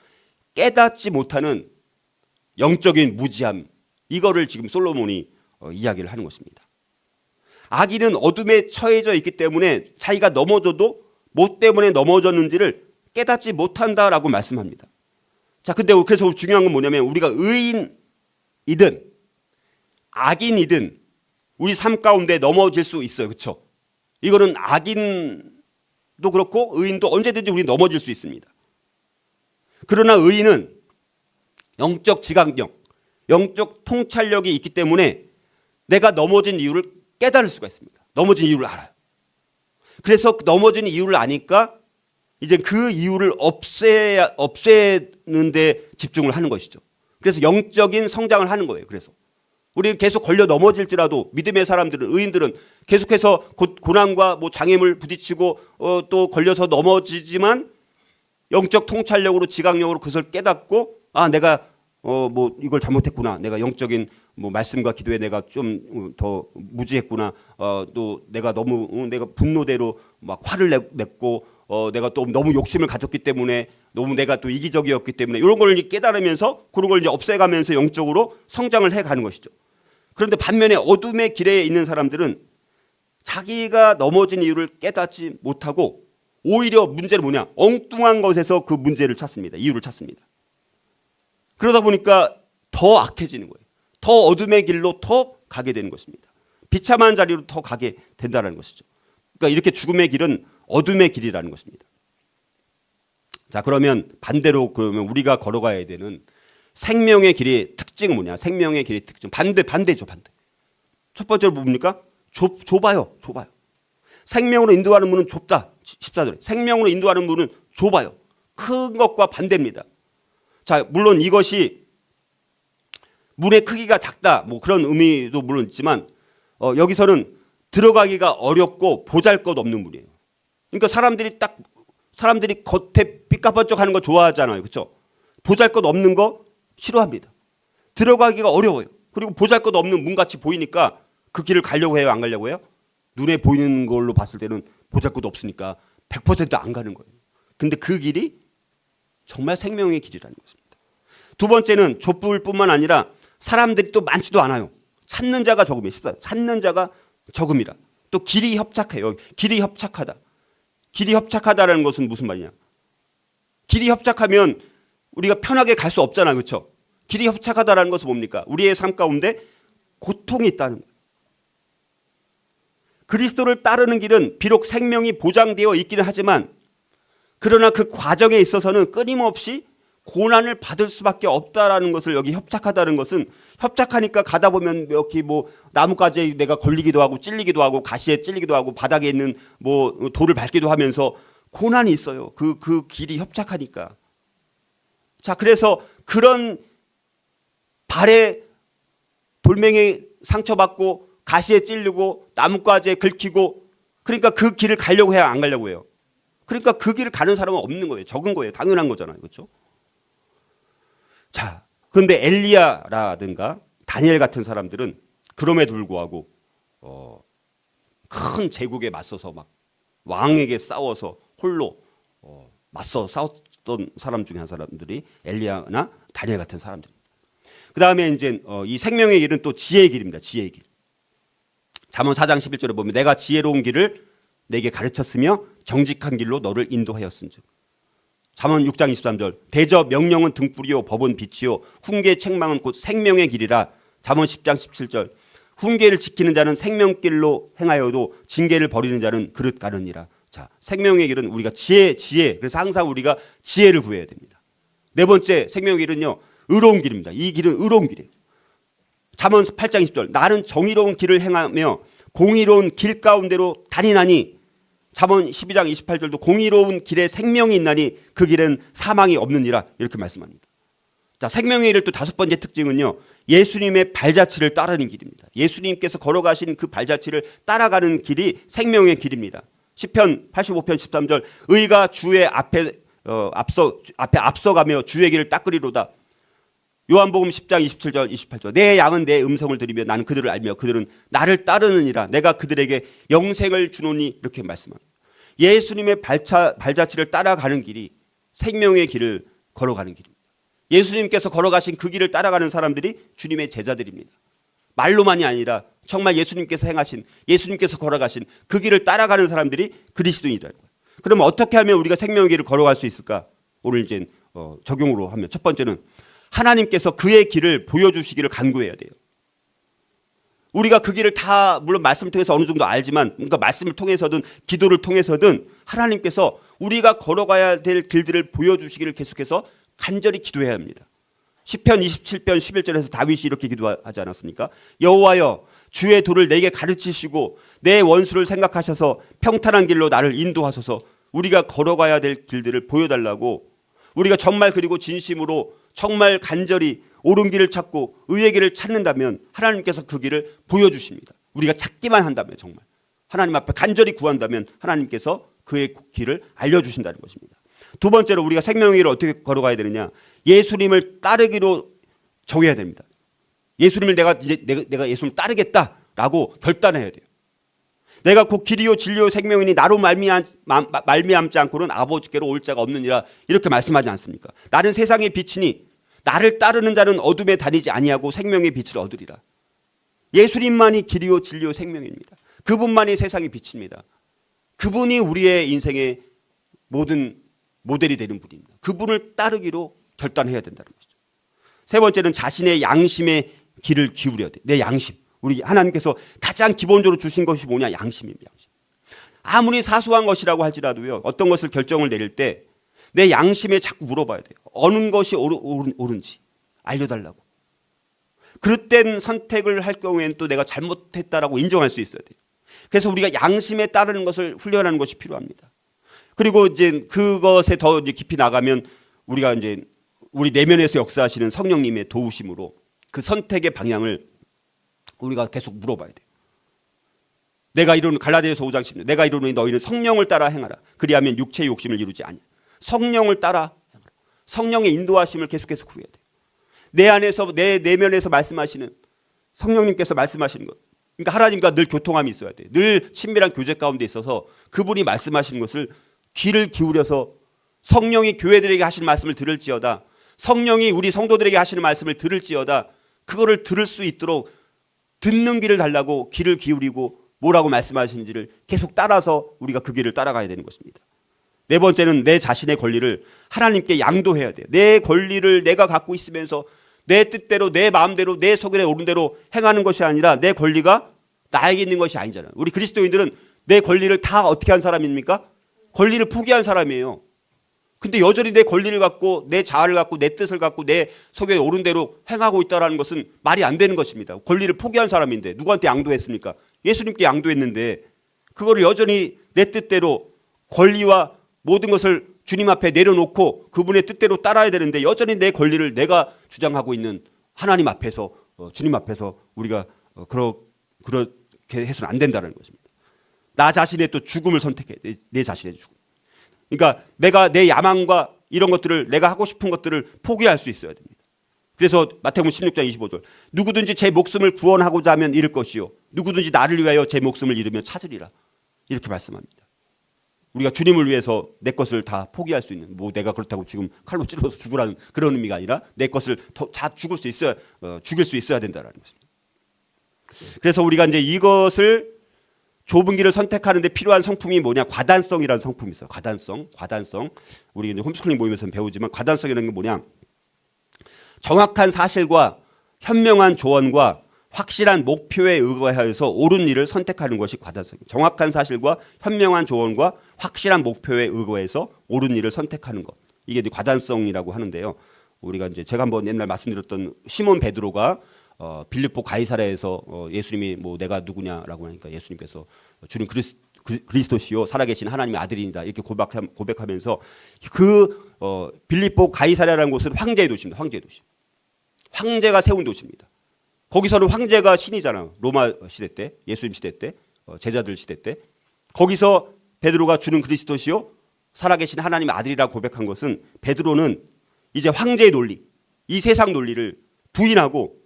깨닫지 못하는 영적인 무지함, 이거를 지금 솔로몬이 이야기를 하는 것입니다. 악인은 어둠에 처해져 있기 때문에 자기가 넘어져도 뭐 때문에 넘어졌는지를 깨닫지 못한다라고 말씀합니다. 자, 근데 그래서 중요한 건 뭐냐면 우리가 의인이든 악인이든 우리 삶 가운데 넘어질 수 있어요. 그렇죠? 이거는 악인도 그렇고 의인도 언제든지 우리 넘어질 수 있습니다. 그러나 의인은 영적 지각력, 영적 통찰력이 있기 때문에 내가 넘어진 이유를 깨달을 수가 있습니다. 넘어진 이유를 알아요. 그래서 넘어진 이유를 아니까 이제 그 이유를 없애는 데 집중을 하는 것이죠. 그래서 영적인 성장을 하는 거예요. 그래서 우리 계속 걸려 넘어질지라도 믿음의 사람들은, 의인들은 계속해서 고난과 뭐 장애물 부딪히고 또 걸려서 넘어지지만 영적 통찰력으로, 지각력으로 그것을 깨닫고, 아, 내가 뭐 이걸 잘못했구나, 내가 영적인 뭐 말씀과 기도에 내가 좀 더 무지했구나, 또 내가 너무 내가 분노대로 막 화를 냈고, 내가 또 너무 욕심을 가졌기 때문에, 너무 내가 또 이기적이었기 때문에, 이런 걸 깨달으면서 그런 걸 이제 없애가면서 영적으로 성장을 해가는 것이죠. 그런데 반면에 어둠의 길에 있는 사람들은 자기가 넘어진 이유를 깨닫지 못하고 오히려 문제는 뭐냐? 엉뚱한 것에서 그 문제를 찾습니다. 이유를 찾습니다. 그러다 보니까 더 악해지는 거예요. 더 어둠의 길로 더 가게 되는 것입니다. 비참한 자리로 더 가게 된다는 것이죠. 그러니까 이렇게 죽음의 길은 어둠의 길이라는 것입니다. 자, 그러면 반대로 그러면 우리가 걸어가야 되는 생명의 길의 특징은 뭐냐? 생명의 길의 특징. 반대죠, 반대. 첫 번째로 뭡니까? 좁아요. 생명으로 인도하는 문은 좁다. 14절에. 생명으로 인도하는 문은 좁아요. 큰 것과 반대입니다. 자, 물론 이것이 문의 크기가 작다, 뭐 그런 의미도 물론 있지만, 여기서는 들어가기가 어렵고 보잘것없는 문이에요. 그러니까 사람들이 겉에 삐까번쩍하는 거 좋아하잖아요, 그렇죠? 보잘것없는 거 싫어합니다. 들어가기가 어려워요. 그리고 보잘것없는 문같이 보이니까 그 길을 가려고 해요, 안 가려고 해요? 눈에 보이는 걸로 봤을 때는 보잘것 없으니까 100% 안 가는 거예요. 근데 그 길이 정말 생명의 길이라는 것입니다. 두 번째는 좁을 뿐만 아니라 사람들이 또 많지도 않아요. 찾는 자가 적음이에요. 찾는 자가 적음이라. 또 길이 협착해요. 길이 협착하다. 길이 협착하다라는 것은 무슨 말이냐? 길이 협착하면 우리가 편하게 갈 수 없잖아요, 그렇죠? 길이 협착하다라는 것은 뭡니까? 우리의 삶 가운데 고통이 있다는 거예요. 그리스도를 따르는 길은 비록 생명이 보장되어 있기는 하지만, 그러나 그 과정에 있어서는 끊임없이 고난을 받을 수밖에 없다라는 것을, 여기 협착하다는 것은, 협착하니까 가다 보면 여기 뭐 나뭇가지에 내가 걸리기도 하고 찔리기도 하고 가시에 찔리기도 하고 바닥에 있는 뭐 돌을 밟기도 하면서 고난이 있어요. 그 길이 협착하니까. 자, 그래서 그런 발에 돌멩이 상처받고 가시에 찔리고 나뭇가지에 긁히고, 그러니까 그 길을 가려고 해야 안 가려고 해요. 그러니까 그 길을 가는 사람은 없는 거예요. 적은 거예요. 당연한 거잖아요. 그렇죠? 자, 그런데 엘리야라든가 다니엘 같은 사람들은 그럼에도 불구하고 큰 제국에 맞서서 막 왕에게 싸워서 홀로 맞서 싸웠던 사람 중에 한 사람들이 엘리야나 다니엘 같은 사람들입니다. 그 다음에 이제 이 생명의 길은 또 지혜의 길입니다. 지혜의 길. 잠언 4장 11절에 보면 내가 지혜로운 길을 내게 가르쳤으며 정직한 길로 너를 인도하였은즉. 잠언 6장 23절 대저 명령은 등불이요 법은 빛이요 훈계 책망은 곧 생명의 길이라. 잠언 10장 17절 훈계를 지키는 자는 생명길로 행하여도 징계를 버리는 자는 그릇 가느니라. 자, 생명의 길은 우리가 지혜. 그래서 항상 우리가 지혜를 구해야 됩니다. 네 번째 생명의 길은요, 의로운 길입니다. 이 길은 의로운 길이에요. 잠언 8장 20절 나는 정의로운 길을 행하며 공의로운 길 가운데로 다니나니. 잠언 12장 28절도 공의로운 길에 생명이 있나니 그 길은 사망이 없느니라, 이렇게 말씀합니다. 자, 생명의 길의 또 다섯 번째 특징은요, 예수님의 발자취를 따르는 길입니다. 예수님께서 걸어가신 그 발자취를 따라가는 길이 생명의 길입니다. 시편 85편 13절 의가 주의 앞에 앞서가며 주의 길을 닦으리로다. 요한복음 10장 27절 28절 내 양은 내 음성을 들으며 나는 그들을 알며 그들은 나를 따르느니라. 내가 그들에게 영생을 주노니, 이렇게 말씀합니다. 예수님의 발자취를 따라가는 길이 생명의 길을 걸어가는 길입니다. 예수님께서 걸어가신 그 길을 따라가는 사람들이 주님의 제자들입니다. 말로만이 아니라 정말 예수님께서 행하신, 예수님께서 걸어가신 그 길을 따라가는 사람들이 그리스도인이라는 거예요. 그러면 어떻게 하면 우리가 생명의 길을 걸어갈 수 있을까? 오늘 이제 적용으로 하면 첫 번째는 하나님께서 그의 길을 보여주시기를 간구해야 돼요. 우리가 그 길을 다 물론 말씀을 통해서 어느 정도 알지만, 그러니까 말씀을 통해서든 기도를 통해서든 하나님께서 우리가 걸어가야 될 길들을 보여주시기를 계속해서 간절히 기도해야 합니다. 시편 27편 11절에서 다윗이 이렇게 기도하지 않았습니까? 여호와여 주의 도를 내게 가르치시고 내 원수를 생각하셔서 평탄한 길로 나를 인도하소서. 우리가 걸어가야 될 길들을 보여달라고, 우리가 정말 그리고 진심으로 정말 간절히 옳은 길을 찾고 의의 길을 찾는다면 하나님께서 그 길을 보여주십니다. 우리가 찾기만 한다면, 정말 하나님 앞에 간절히 구한다면 하나님께서 그의 길을 알려주신다는 것입니다. 두 번째로 우리가 생명의 길을 어떻게 걸어가야 되느냐? 예수님을 따르기로 정해야 됩니다. 예수님을 내가 예수님을 따르겠다라고 결단해야 돼요. 내가 곧 길이요 진리요 생명이니 나로 말미암지 않고는 아버지께로 올 자가 없느니라, 이렇게 말씀하지 않습니까? 나는 세상의 빛이니 나를 따르는 자는 어둠에 다니지 아니하고 생명의 빛을 얻으리라. 예수님만이 길이요 진리요 생명입니다. 그분만이 세상의 빛입니다. 그분이 우리의 인생의 모든 모델이 되는 분입니다. 그분을 따르기로 결단해야 된다는 것이죠. 세 번째는 자신의 양심의 길을 기울여야 돼. 내 양심. 우리 하나님께서 가장 기본적으로 주신 것이 뭐냐? 양심입니다. 양심. 아무리 사소한 것이라고 할지라도요, 어떤 것을 결정을 내릴 때 내 양심에 자꾸 물어봐야 돼요. 어느 것이 옳은지 알려달라고. 그릇된 선택을 할 경우에는 또 내가 잘못했다라고 인정할 수 있어야 돼요. 그래서 우리가 양심에 따르는 것을 훈련하는 것이 필요합니다. 그리고 이제 그것에 더 이제 깊이 나가면 우리가 이제 우리 내면에서 역사하시는 성령님의 도우심으로 그 선택의 방향을 우리가 계속 물어봐야 돼요. 내가 이루는 갈라디아서 5장 10절 내가 이루니 너희는 성령을 따라 행하라. 그리하면 육체의 욕심을 이루지 아니하. 성령을 따라 행하라. 성령의 인도하심을 계속해서 구해야 돼요. 내 안에서 내 내면에서 말씀하시는 성령님께서 말씀하시는 것. 그러니까 하나님과 늘 교통함이 있어야 돼요. 늘 친밀한 교제 가운데 있어서 그분이 말씀하시는 것을 귀를 기울여서 성령이 교회들에게 하시는 말씀을 들을지어다. 성령이 우리 성도들에게 하시는 말씀을 들을지어다. 그거를 들을 수 있도록 듣는 귀를 달라고 귀를 기울이고 뭐라고 말씀하시는지를 계속 따라서 우리가 그 길을 따라가야 되는 것입니다. 네 번째는 내 자신의 권리를 하나님께 양도해야 돼요. 내 권리를 내가 갖고 있으면서 내 뜻대로 내 마음대로 내 속에 오른 대로 행하는 것이 아니라 내 권리가 나에게 있는 것이 아니잖아요. 우리 그리스도인들은 내 권리를 다 어떻게 한 사람입니까? 권리를 포기한 사람이에요. 근데 여전히 내 권리를 갖고 내 자아를 갖고 내 뜻을 갖고 내 속에 오른 대로 행하고 있다는 것은 말이 안 되는 것입니다. 권리를 포기한 사람인데 누구한테 양도했습니까? 예수님께 양도했는데 그거를 여전히 내 뜻대로 권리와 모든 것을 주님 앞에 내려놓고 그분의 뜻대로 따라야 되는데 여전히 내 권리를 내가 주장하고 있는 하나님 앞에서 주님 앞에서 우리가 그렇게 해서는 안 된다는 것입니다. 나 자신의 또 죽음을 선택해. 내 자신의 죽음. 그러니까 내가 내 야망과 이런 것들을 내가 하고 싶은 것들을 포기할 수 있어야 됩니다. 그래서 마태복음 16장 25절 누구든지 제 목숨을 구원하고자 하면 잃을 것이요 누구든지 나를 위하여 제 목숨을 잃으면 찾으리라. 이렇게 말씀합니다. 우리가 주님을 위해서 내 것을 다 포기할 수 있는, 뭐 내가 그렇다고 지금 칼로 찔러서 죽으라는 그런 의미가 아니라 내 것을 다 죽일 수 있어야 된다는 것입니다. 그래서 우리가 이제 이것을 좁은 길을 선택하는 데 필요한 성품이 뭐냐? 과단성이라는 성품이 있어요. 과단성. 우리 홈스쿨링 모임에서 배우지만 과단성이라는 게 뭐냐? 정확한 사실과 현명한 조언과 확실한 목표에 의거하여서 옳은 일을 선택하는 것이 과단성입니다. 정확한 사실과 현명한 조언과 확실한 목표에 의거해서 옳은 일을 선택하는 것. 이게 이제 과단성이라고 하는데요. 우리가 이제 제가 한번 옛날 말씀드렸던 시몬 베드로가 빌립보 가이사랴에서 예수님이 뭐 내가 누구냐라고 하니까 예수님께서 주님 그리스도시요 살아계신 하나님의 아들이니다 이렇게 고백하면서 그 빌립보 가이사랴라는 곳은 황제의 도시입니다. 황제의 도시. 황제가 세운 도시입니다. 거기서는 황제가 신이잖아요. 로마 시대 때, 예수님 시대 때, 제자들 시대 때. 거기서 베드로가 주는 그리스도시요 살아계신 하나님의 아들이라고 고백한 것은 베드로는 이제 황제의 논리, 이 세상 논리를 부인하고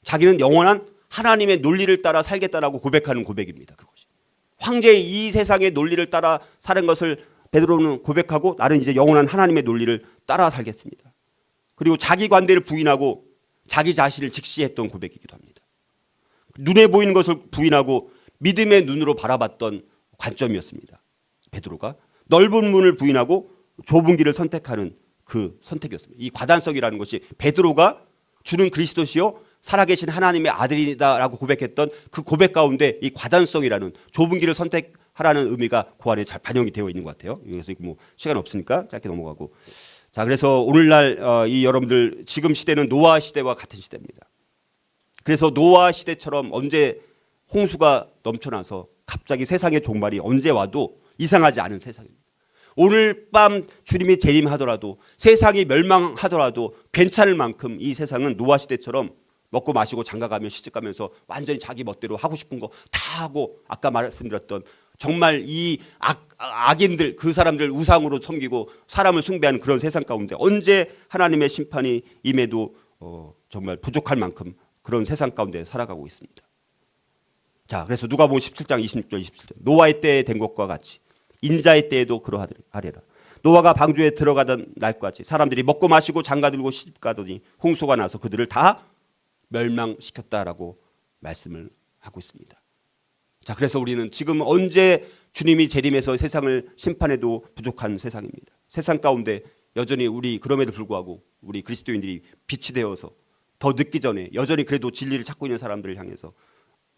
자기는 영원한 하나님의 논리를 따라 살겠다라고 고백하는 고백입니다. 그것이. 황제의 이 세상의 논리를 따라 사는 것을 베드로는 고백하고 나는 이제 영원한 하나님의 논리를 따라 살겠습니다. 그리고 자기 관대를 부인하고 자기 자신을 직시했던 고백이기도 합니다. 눈에 보이는 것을 부인하고 믿음의 눈으로 바라봤던 관점이었습니다. 베드로가 넓은 문을 부인하고 좁은 길을 선택하는 그 선택이었습니다. 이 과단성이라는 것이 베드로가 주는 그리스도시요 살아계신 하나님의 아들이다라고 고백했던 그 고백 가운데 이 과단성이라는 좁은 길을 선택하라는 의미가 그 안에 잘 반영이 되어 있는 것 같아요. 그래서 뭐 시간 없으니까 짧게 넘어가고. 자, 그래서 오늘날 이 여러분들 지금 시대는 노아 시대와 같은 시대입니다. 그래서 노아 시대처럼 언제 홍수가 넘쳐나서 갑자기 세상의 종말이 언제 와도 이상하지 않은 세상입니다. 오늘 밤 주님이 재림하더라도 세상이 멸망하더라도 괜찮을 만큼 이 세상은 노아 시대처럼 먹고 마시고 장가가며 시집가면서 완전히 자기 멋대로 하고 싶은 거 다 하고 아까 말씀드렸던 정말 이 악인들 그 사람들 우상으로 섬기고 사람을 숭배하는 그런 세상 가운데 언제 하나님의 심판이 임해도 정말 부족할 만큼 그런 세상 가운데 살아가고 있습니다. 자, 그래서 누가복음 17장 26절 27절 노아의 때에 된 것과 같이 인자의 때에도 그러하리라. 노아가 방주에 들어가던 날까지 사람들이 먹고 마시고 장가들고 시집가더니 홍수가 나서 그들을 다 멸망시켰다라고 말씀을 하고 있습니다. 자, 그래서 우리는 지금 언제 주님이 재림해서 세상을 심판해도 부족한 세상입니다. 세상 가운데 여전히 우리 그럼에도 불구하고 우리 그리스도인들이 빛이 되어서 더 늦기 전에 여전히 그래도 진리를 찾고 있는 사람들을 향해서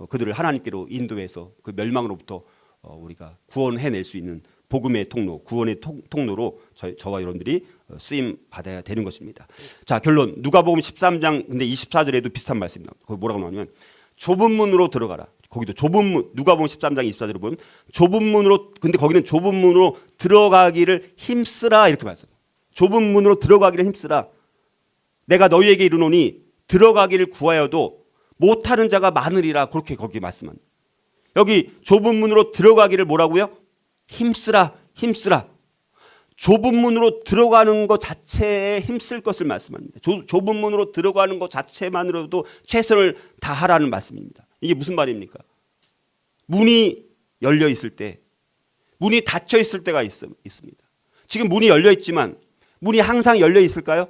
그들을 하나님께로 인도해서 그 멸망으로부터 우리가 구원해낼 수 있는 복음의 통로, 구원의 통로로 저와 여러분들이 쓰임 받아야 되는 것입니다. 자, 결론 누가복음 13장 근데 24절에도 비슷한 말씀이 나옵니다. 거기 뭐라고 나오냐면 좁은 문으로 들어가라. 거기도 좁은 문 누가복음 13장 24절을 보면 좁은 문으로 근데 거기는 좁은 문으로 들어가기를 힘쓰라 이렇게 말씀해요. 좁은 문으로 들어가기를 힘쓰라. 내가 너희에게 이르노니 들어가기를 구하여도 못하는 자가 많으리라 그렇게 거기 말씀합니다. 여기 좁은 문으로 들어가기를 뭐라고요? 힘쓰라, 힘쓰라. 좁은 문으로 들어가는 것 자체에 힘쓸 것을 말씀합니다. 좁은 문으로 들어가는 것 자체만으로도 최선을 다하라는 말씀입니다. 이게 무슨 말입니까? 문이 열려 있을 때, 문이 닫혀 있을 때가 있습니다. 지금 문이 열려 있지만 문이 항상 열려 있을까요?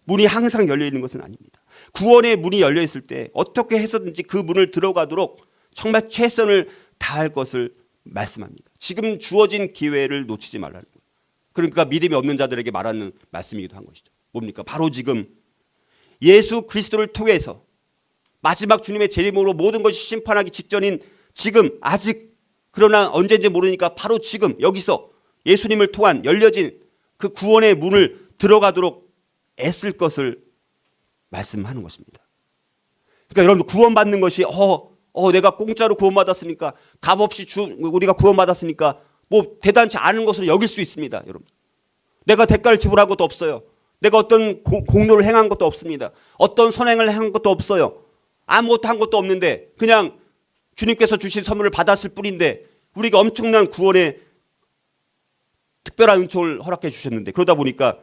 문이 항상 열려 있는 것은 아닙니다. 구원의 문이 열려 있을 때 어떻게 해서든지 그 문을 들어가도록 정말 최선을 다할 것을 말씀합니다. 지금 주어진 기회를 놓치지 말라는 거예요. 그러니까 믿음이 없는 자들에게 말하는 말씀이기도 한 것이죠. 뭡니까? 바로 지금 예수 그리스도를 통해서 마지막 주님의 재림으로 모든 것이 심판하기 직전인 지금 아직 그러나 언제인지 모르니까 바로 지금 여기서 예수님을 통한 열려진 그 구원의 문을 들어가도록 애쓸 것을 말씀하는 것입니다. 그러니까 여러분 구원받는 것이 내가 공짜로 구원받았으니까 값없이 우리가 구원받았으니까 뭐 대단치 않은 것으로 여길 수 있습니다. 여러분 내가 대가를 지불한 것도 없어요. 내가 어떤 공로를 행한 것도 없습니다. 어떤 선행을 한 것도 없어요. 아무것도 한 것도 없는데 그냥 주님께서 주신 선물을 받았을 뿐인데 우리가 엄청난 구원의 특별한 은총을 허락해 주셨는데 그러다 보니까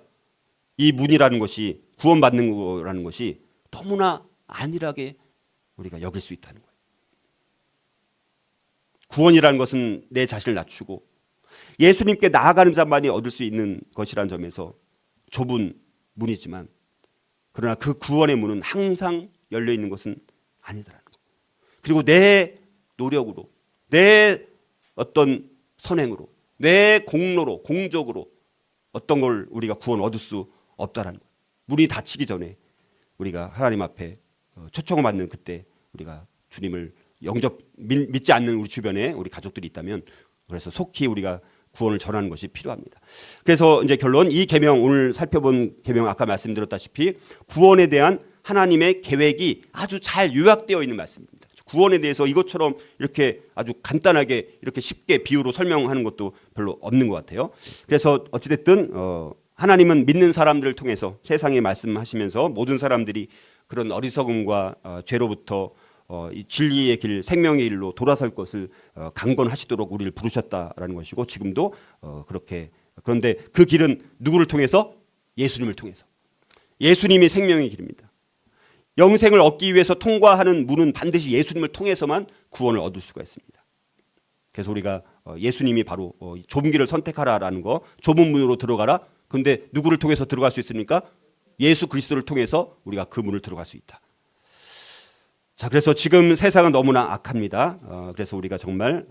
이 문이라는 것이 구원받는 거라는 것이 너무나 안일하게 우리가 여길 수 있다는 거예요. 구원이라는 것은 내 자신을 낮추고 예수님께 나아가는 자만이 얻을 수 있는 것이라는 점에서 좁은 문이지만 그러나 그 구원의 문은 항상 열려 있는 것은 아니더라는 거예요. 그리고 내 노력으로 내 어떤 선행으로 내 공로로 공적으로 어떤 걸 우리가 구원 얻을 수 없다라는 거예요. 문이 닫히기 전에 우리가 하나님 앞에 초청을 받는 그때 우리가 주님을 믿지 않는 우리 주변에 우리 가족들이 있다면 그래서 속히 우리가 구원을 전하는 것이 필요합니다. 그래서 이제 결론 이 계명 오늘 살펴본 계명 아까 말씀드렸다시피 구원에 대한 하나님의 계획이 아주 잘 요약되어 있는 말씀입니다. 구원에 대해서 이것처럼 이렇게 아주 간단하게 이렇게 쉽게 비유로 설명하는 것도 별로 없는 것 같아요. 그래서 어찌됐든 하나님은 믿는 사람들을 통해서 세상에 말씀하시면서 모든 사람들이 그런 어리석음과 죄로부터 이 진리의 길, 생명의 길로 돌아설 것을 강건하시도록 우리를 부르셨다라는 것이고 지금도 그렇게 그런데 그 길은 누구를 통해서? 예수님을 통해서. 예수님이 생명의 길입니다. 영생을 얻기 위해서 통과하는 문은 반드시 예수님을 통해서만 구원을 얻을 수가 있습니다. 그래서 우리가 예수님이 바로 좁은 길을 선택하라라는 거, 좁은 문으로 들어가라. 그런데 누구를 통해서 들어갈 수 있습니까? 예수 그리스도를 통해서 우리가 그 문을 들어갈 수 있다. 자, 그래서 지금 세상은 너무나 악합니다. 그래서 우리가 정말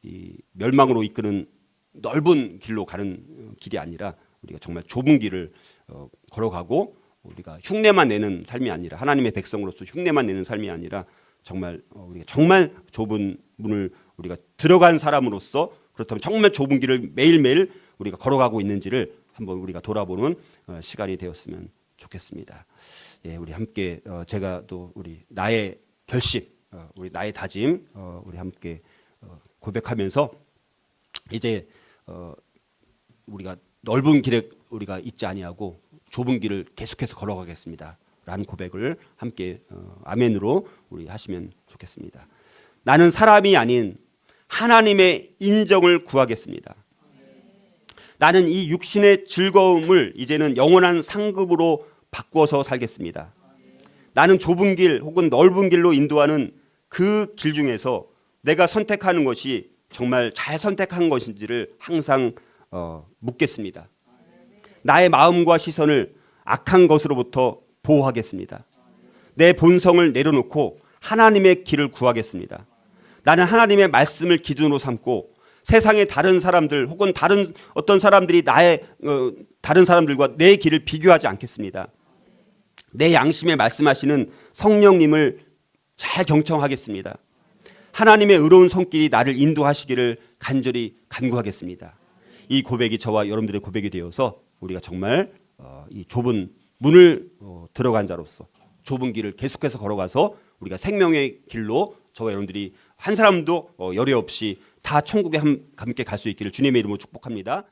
이 멸망으로 이끄는 넓은 길로 가는 길이 아니라 우리가 정말 좁은 길을 걸어가고 우리가 흉내만 내는 삶이 아니라 하나님의 백성으로서 흉내만 내는 삶이 아니라 정말 우리가 정말 좁은 문을 우리가 들어간 사람으로서 그렇다면 정말 좁은 길을 매일매일 우리가 걸어가고 있는지를 한번 우리가 돌아보는 시간이 되었으면 좋겠습니다. 예, 우리 함께 제가 또 우리 나의 결심, 우리 나의 다짐, 우리 함께 고백하면서 이제 우리가 넓은 길에 우리가 있지 아니하고 좁은 길을 계속해서 걸어가겠습니다. 라는 고백을 함께 아멘으로 우리 하시면 좋겠습니다. 나는 사람이 아닌 하나님의 인정을 구하겠습니다. 나는 이 육신의 즐거움을 이제는 영원한 상급으로 바꾸어서 살겠습니다. 나는 좁은 길 혹은 넓은 길로 인도하는 그 길 중에서 내가 선택하는 것이 정말 잘 선택한 것인지를 항상 묻겠습니다. 나의 마음과 시선을 악한 것으로부터 보호하겠습니다. 내 본성을 내려놓고 하나님의 길을 구하겠습니다. 나는 하나님의 말씀을 기준으로 삼고 세상의 다른 사람들 혹은 다른 어떤 사람들이 나의 다른 사람들과 내 길을 비교하지 않겠습니다. 내 양심에 말씀하시는 성령님을 잘 경청하겠습니다. 하나님의 의로운 손길이 나를 인도하시기를 간절히 간구하겠습니다. 이 고백이 저와 여러분들의 고백이 되어서 우리가 정말 이 좁은 문을 들어간 자로서 좁은 길을 계속해서 걸어가서 우리가 생명의 길로 저와 여러분들이 한 사람도 열애 없이 다 천국에 함께 갈 수 있기를 주님의 이름으로 축복합니다.